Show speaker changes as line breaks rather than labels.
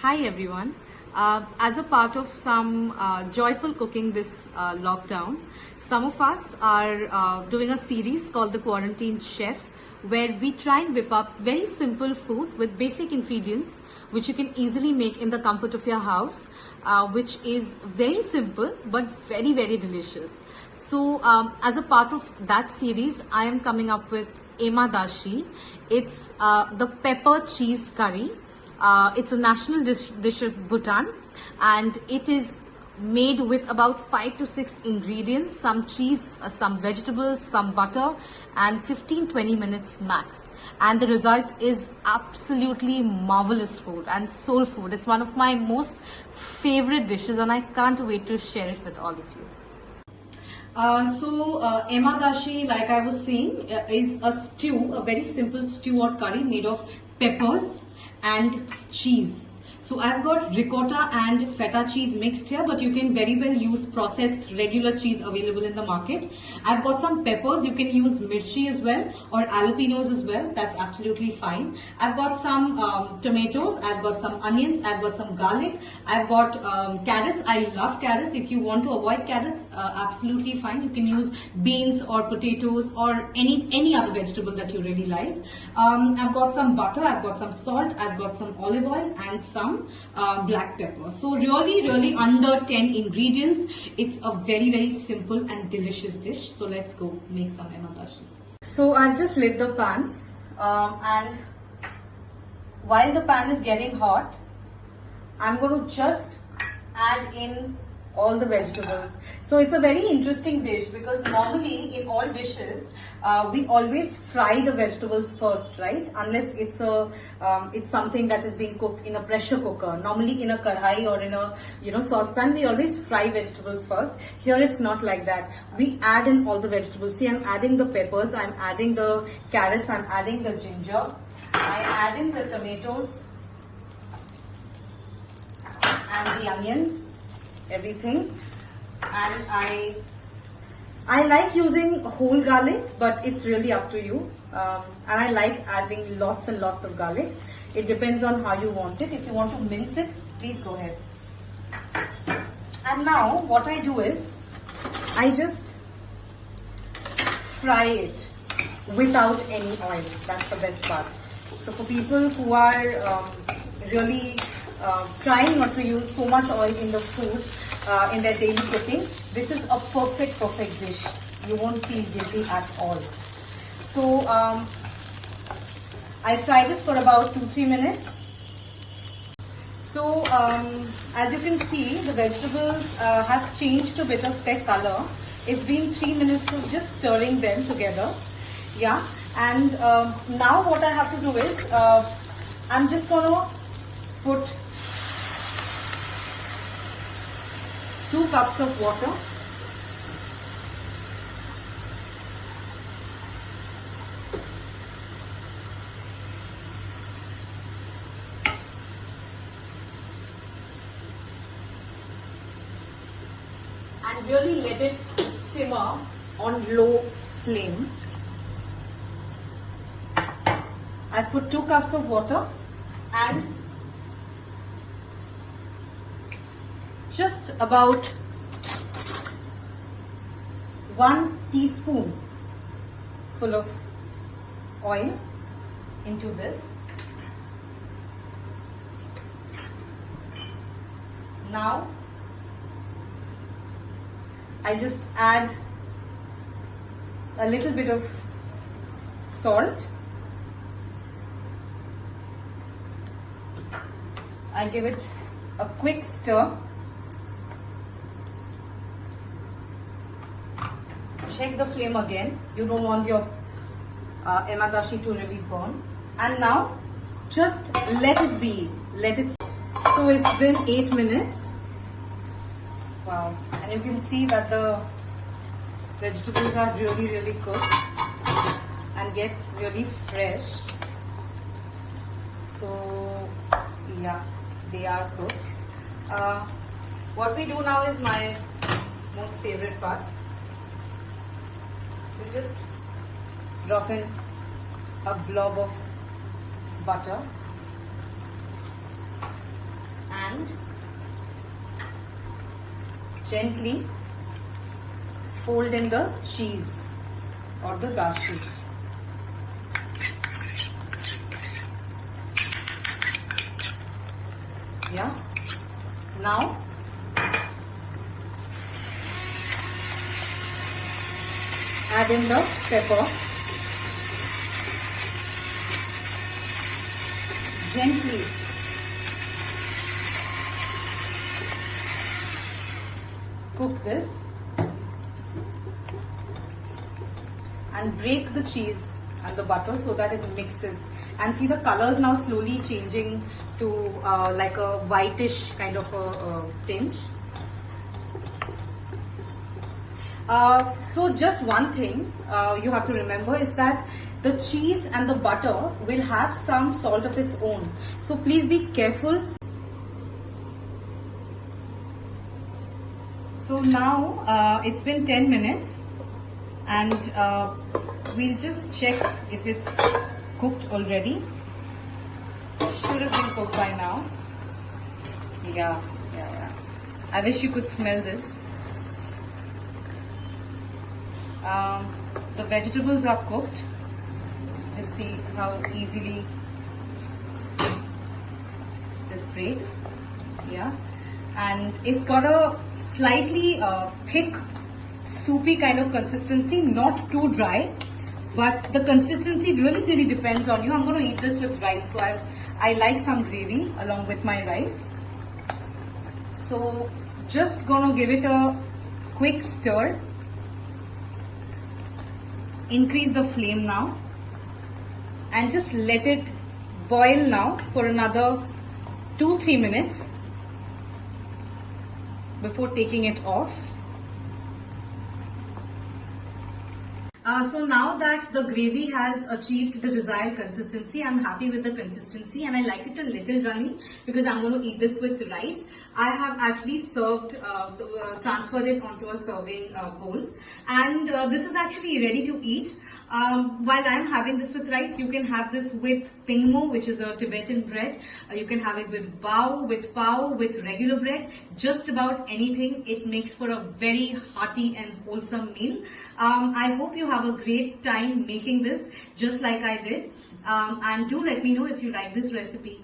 Hi everyone. As a part of some joyful cooking this lockdown, some of us are doing a series called The Quarantine Chef, where we try and whip up very simple food with basic ingredients which you can easily make in the comfort of your house, which is very simple but very, very delicious. So as a part of that series, I am coming up with Emadashi. It's the pepper cheese curry. It's a national dish of Bhutan, and it is made with about 5 to 6 ingredients, some cheese, some vegetables, some butter, and 15-20 minutes max. And the result is absolutely marvelous food and soul food. It's one of my most favorite dishes, and I can't wait to share it with all of you. Emadashi, like I was saying, is a stew, a very simple stew or curry made of peppers and cheese. So I've got ricotta and feta cheese mixed here, but you can very well use processed regular cheese available in the market. I've got some peppers. You can use mirchi as well or jalapenos as well. That's absolutely fine. I've got some tomatoes. I've got some onions. I've got some garlic. I've got carrots. I love carrots. If you want to avoid carrots, absolutely fine. You can use beans or potatoes or any other vegetable that you really like. I've got some butter. I've got some salt. I've got some olive oil and some black pepper. So really under 10 ingredients. It's a very simple and delicious dish. So let's go make some emadashi. So I've just lit the pan and while the pan is getting hot, I'm going to just add in all the vegetables. So it's a very interesting dish because normally in all dishes we always fry the vegetables first, right? Unless it's something that is being cooked in a pressure cooker. Normally in a kadhai or in a saucepan, we always fry vegetables first. Here it's not like that. We add in all the vegetables. See, I'm adding the peppers, I'm adding the carrots, I'm adding the ginger, I add in the tomatoes and the onion, everything. And I like using whole garlic, but it's really up to you. And I like adding lots and lots of garlic. It depends on how you want it. If you want to mince it, please go ahead. And now what I do is I just fry it without any oil. That's the best part. So for people who are really trying not to use so much oil in the food, in their daily cooking, this is a perfect dish. You won't feel guilty at all. So I fry this for about 2-3 minutes. So as you can see, the vegetables have changed a bit of their color. It's been 3 minutes of just stirring them together. Yeah, and now what I have to do is I'm just gonna put 2 cups of water. And really let it simmer on low flame. I put 2 cups of water and just about 1 teaspoon full of oil into this. Now I just add a little bit of salt. I give it a quick stir. Check the flame again. You don't want your emadashi to really burn. And now just let it be. Let it. So it's been 8 minutes. Wow. And you can see that the vegetables are really cooked and get really fresh. So yeah, they are cooked. What we do now is my most favorite part. We just drop in a blob of butter and gently fold in the cheese or the gashes. Yeah. Now add in the pepper. Gently cook this and break the cheese and the butter so that it mixes, and see the colors now slowly changing to like a whitish kind of a tinge. So just one thing you have to remember is that the cheese and the butter will have some salt of its own. So please be careful. So now it's been 10 minutes and we'll just check if it's cooked already. Should have been cooked by now. Yeah. I wish you could smell this. The vegetables are cooked. Just see how easily this breaks. Yeah, and it's got a slightly thick, soupy kind of consistency, not too dry, but the consistency really depends on you. I'm going to eat this with rice, so I like some gravy along with my rice. So just going to give it a quick stir. Increase the flame now and just let it boil now for another 2-3 minutes before taking it off. So now that the gravy has achieved the desired consistency, I'm happy with the consistency and I like it a little runny because I'm going to eat this with rice. I have actually served, transferred it onto a serving bowl, and this is actually ready to eat. While I'm having this with rice, you can have this with pingmo, which is a Tibetan bread. You can have it with bao, with pao, with regular bread, just about anything. It makes for a very hearty and wholesome meal. I hope you have a great time making this just like I did, and do let me know if you like this recipe.